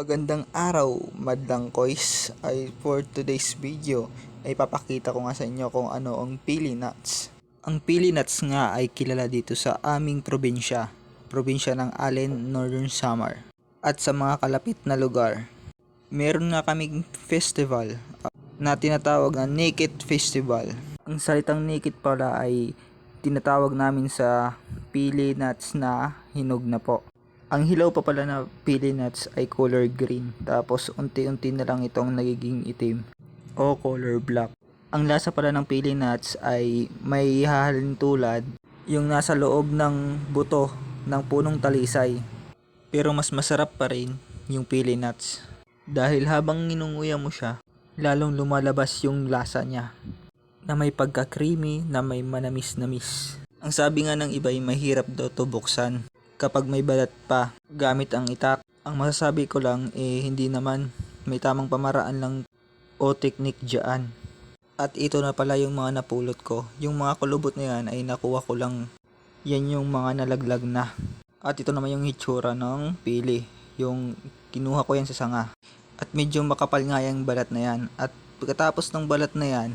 Magandang araw, madlang koys. For today's video ay papakita ko nga sa inyo kung ano ang pili nuts. Ang pili nuts nga ay kilala dito sa aming probinsya ng Allen, Northern Samar. At sa mga kalapit na lugar, meron nga kaming festival na tinatawag na Naked Festival. Ang salitang naked pala ay tinatawag namin sa pili nuts na hinog na po. Ang hilaw pa pala na pili nuts ay color green, tapos unti-unti na lang itong nagiging itim o color black. Ang lasa pala ng pili nuts ay may hahalin tulad yung nasa loob ng buto ng punong talisay. Pero mas masarap pa rin yung pili nuts dahil habang inunguya mo siya, lalong lumalabas yung lasa niya na may pagka-creamy na may manamis-namis. Ang sabi nga ng iba ay mahirap daw to buksan kapag may balat pa gamit ang itak. Ang masasabi ko lang hindi naman, may tamang pamaraan lang o teknik dyan. At ito na pala yung mga napulot ko. Yung mga kulubot na yan ay nakuha ko lang. Yan yung mga nalaglag na. At ito naman yung hitsura ng pili. Yung kinuha ko yan sa sanga. At medyo makapal nga yung balat na yan. At pagkatapos ng balat na yan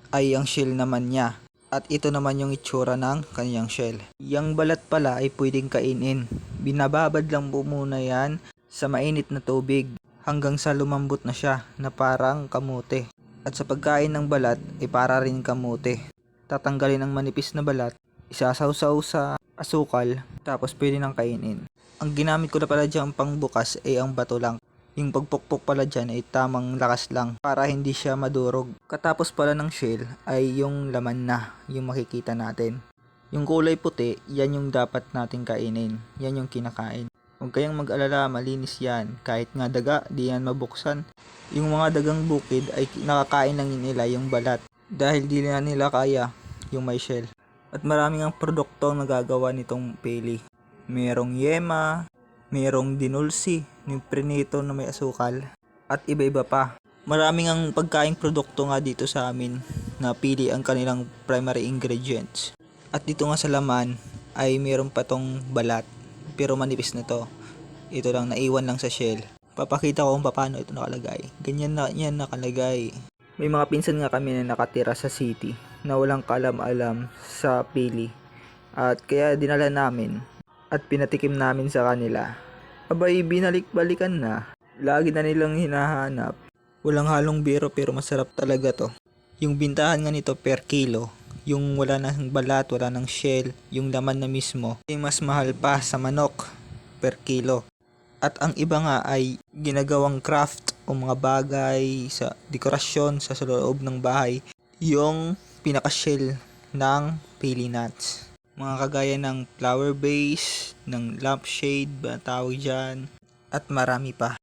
ay ang shell naman niya. At ito naman yung itsura ng kanyang shell. Yang balat pala ay pwedeng kainin. Binababad lang po muna yan sa mainit na tubig hanggang sa lumambot na siya na parang kamote. At sa pagkain ng balat ay para rin kamote. Tatanggalin ang manipis na balat, isasawsaw sa asukal, tapos pwede nang kainin. Ang ginamit ko na pala dyan pangbukas ay ang bato lang. Yung pagpukpok pala dyan ay tamang lakas lang para hindi siya madurog. Katapos pala ng shell ay yung laman na, yung makikita natin. Yung kulay puti, yan yung dapat natin kainin. Yan yung kinakain. Huwag kayong mag-alala, malinis yan. Kahit nga daga, di yan mabuksan. Yung mga dagang bukid ay nakakain lang nila yung balat dahil di na nila kaya yung may shell. At maraming ang produkto nagagawa nitong pili. Merong yema, merong dinulsi, yung prinito na may asukal, at iba-iba pa. Maraming ang pagkaing produkto nga dito sa amin na pili ang kanilang primary ingredients. At dito nga sa laman ay meron pa tong balat, pero manipis na to. Ito lang, naiwan lang sa shell. Papakita ko kung paano ito nakalagay. Ganyan na yan nakalagay. May mga pinsan nga kami na nakatira sa city na walang kalam-alam sa pili. At kaya dinala namin at pinatikim namin sa kanila. Abay, binalik-balikan na. Lagi na nilang hinahanap. Walang halong biro pero masarap talaga to. Yung bintahan nga nito per kilo, yung wala nang balat, wala nang shell, yung laman na mismo, ay mas mahal pa sa manok per kilo. At ang iba nga ay ginagawang craft o mga bagay sa dekorasyon sa loob ng bahay, yung pinaka-shell ng pili nuts. Mga kagaya ng flower base, ng lampshade ba tawag dyan, at marami pa.